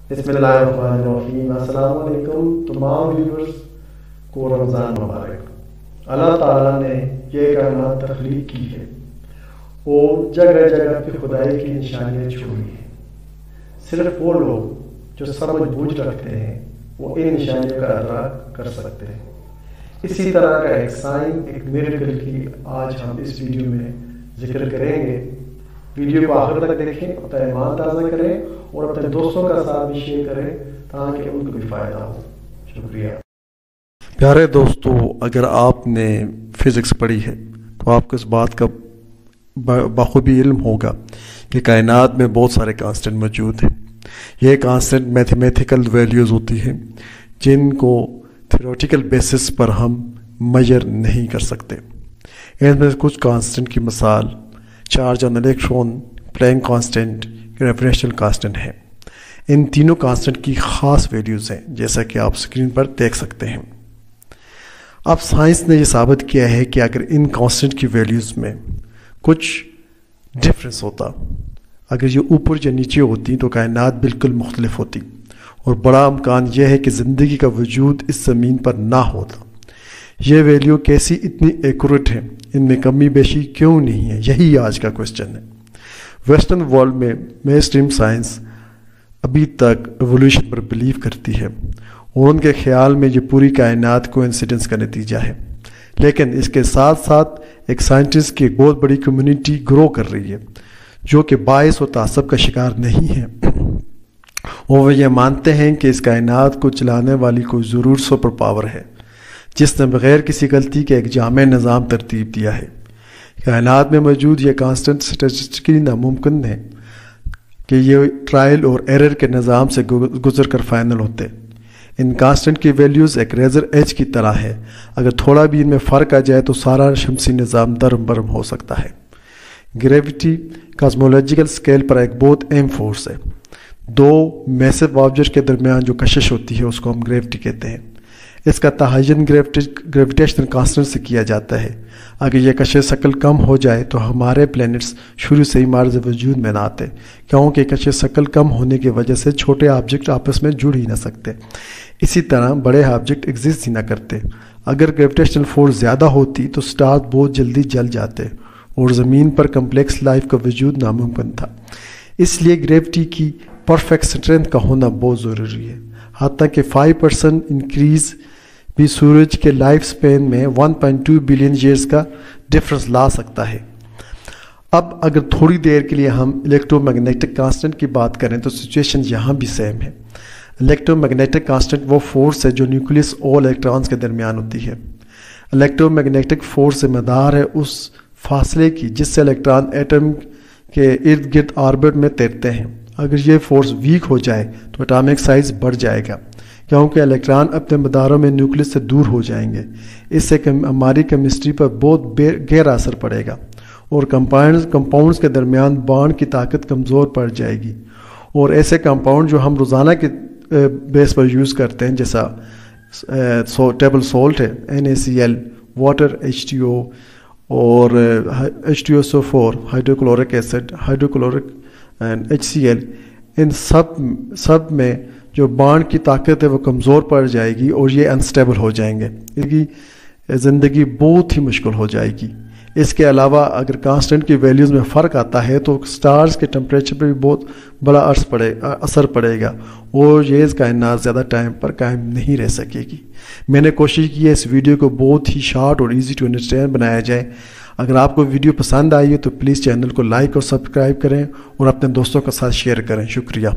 بسم اللہ الرحمن الرحیم۔ السلام علیکم تمام ویورز کو رمضان مبارک۔ اللہ تعالیٰ نے یہ کائنات تخلیق کی ہے اور جگہ جگہ پہ خدائی کی نشانیاں چھوڑی ہیں۔ صرف وہ لوگ جو سمجھ بوجھ رکھتے ہیں وہ ان نشانیوں کا ادراک کر سکتے ہیں۔ اسی طرح کا ایک سائن، ایک میریکل کی آج ہم اس ویڈیو میں ذکر کریں گے۔ ویڈیو کو آخر تک دیکھیں، اپنا ایمان تازہ کریں اور اپنے دوستوں کا ساتھ بھی شیئر کریں تاکہ ان کو بھی فائدہ ہو۔ شکریہ۔ پیارے دوستو، اگر آپ نے فزکس پڑھی ہے تو آپ کو اس بات کا بخوبی علم ہوگا کہ کائنات میں بہت سارے کانسٹنٹ موجود ہیں۔ یہ کانسٹنٹ میتھمیٹیکل ویلیوز ہوتی ہیں جن کو تھیوریٹیکل بیسس پر ہم میجر نہیں کر سکتے۔ ان میں کچھ کانسٹنٹ کی مثال charge on electron, plank constant, gravitational constant ہے۔ ان تینوں کانسٹنٹ کی خاص ویلیوز ہیں جیسا کہ آپ اسکرین پر دیکھ سکتے ہیں۔ اب سائنس نے یہ ثابت کیا ہے کہ اگر ان کانسٹنٹ کی ویلیوز میں کچھ ڈفرینس ہوتا، اگر یہ اوپر یا نیچے ہوتی تو کائنات بالکل مختلف ہوتی، اور بڑا امکان یہ ہے کہ زندگی کا وجود اس زمین پر نہ ہوتا۔ یہ ویلیو کیسی اتنی ایکوریٹ ہے، ان میں کمی بیشی کیوں نہیں ہے، یہی آج کا کوسچن ہے۔ ویسٹرن ورلڈ میں مین اسٹریم سائنس ابھی تک ایوولوشن پر بلیو کرتی ہے اور ان کے خیال میں یہ پوری کائنات کو انسیڈنس کا نتیجہ ہے، لیکن اس کے ساتھ ساتھ ایک سائنٹسٹ کی ایک بہت بڑی کمیونٹی گرو کر رہی ہے جو کہ باعث و تعصب کا شکار نہیں ہے، اور وہ یہ مانتے ہیں کہ اس کائنات کو چلانے والی کوئی ضرور سپر پاور ہے جس نے بغیر کسی غلطی کے ایک جامع نظام ترتیب دیا ہے۔ کائنات میں موجود یہ کانسٹنٹ اسٹیٹسٹکلی ناممکن ہے کہ یہ ٹرائل اور ایرر کے نظام سے گزر کر فائنل ہوتے۔ ان کانسٹنٹ کی ویلیوز ایک ریزر ایج کی طرح ہے، اگر تھوڑا بھی ان میں فرق آ جائے تو سارا شمسی نظام درم برم ہو سکتا ہے۔ گریوٹی کاسمولوجیکل اسکیل پر ایک بہت اہم فورس ہے۔ دو میسو آبجیکٹ کے درمیان جو کشش ہوتی ہے اس کو ہم گریوٹی کہتے ہیں۔ اس کا تعین گریویٹیشنل کانسٹنٹ سے کیا جاتا ہے۔ اگر یہ کشش شکل کم ہو جائے تو ہمارے پلینٹس شروع سے ہی معرض وجود میں نہ آتے، کیونکہ کشش شکل کم ہونے کی وجہ سے چھوٹے آبجیکٹ آپس میں جڑ ہی نہ سکتے، اسی طرح بڑے آبجیکٹ ایگزسٹ ہی نہ کرتے۔ اگر گریویٹیشنل فورس زیادہ ہوتی تو سٹارز بہت جلدی جل جاتے اور زمین پر کمپلیکس لائف کا وجود ناممکن تھا۔ اس لیے گریوٹی کی پرفیکٹ اسٹرینتھ کا ہونا بہت ضروری ہے، حتیٰ کہ 5% انکریز بھی سورج کے لائف سپین میں 1.2 بلین ایئرز کا ڈفرنس لا سکتا ہے۔ اب اگر تھوڑی دیر کے لیے ہم الیکٹرو میگنیٹک کانسٹنٹ کی بات کریں تو سچویشن یہاں بھی سیم ہے۔ الیکٹرو میگنیٹک کانسٹنٹ وہ فورس ہے جو نیوکلیس اور الیکٹرانز کے درمیان ہوتی ہے۔ الیکٹرو میگنیٹک فورس سے مدار ہے اس فاصلے کی جس سے الیکٹران ایٹم کے ارد گرد آربٹ میں تیرتے ہیں۔ اگر یہ فورس ویک ہو جائے تو اٹامک سائز بڑھ جائے گا، کیونکہ الیکٹران اپنے مداروں میں نیوکلیس سے دور ہو جائیں گے۔ اس سے ہماری کیمسٹری پر بہت گہرا اثر پڑے گا اور کمپاؤنڈز کے درمیان بانڈ کی طاقت کمزور پڑ جائے گی، اور ایسے کمپاؤنڈ جو ہم روزانہ کے بیس پر یوز کرتے ہیں جیسا ٹیبل سالٹ ہے NaCl، واٹر H2O اور H2SO4، hydrochloric acid, hydrochloric and HCl، ان سب میں جو بانڈ کی طاقت ہے وہ کمزور پڑ جائے گی اور یہ انسٹیبل ہو جائیں گے، ان کی زندگی بہت ہی مشکل ہو جائے گی۔ اس کے علاوہ اگر کانسٹنٹ کی ویلیوز میں فرق آتا ہے تو سٹارز کے ٹمپریچر پر بھی بہت بڑا اثر پڑے گا اور یہ کائنات زیادہ ٹائم پر قائم نہیں رہ سکے گی۔ میں نے کوشش کی ہے اس ویڈیو کو بہت ہی شارٹ اور ایزی ٹو انڈرسٹینڈ بنایا جائے۔ اگر آپ کو ویڈیو پسند آئی ہے تو پلیز چینل کو لائک اور سبسکرائب کریں اور اپنے دوستوں کے ساتھ شیئر کریں۔ شکریہ۔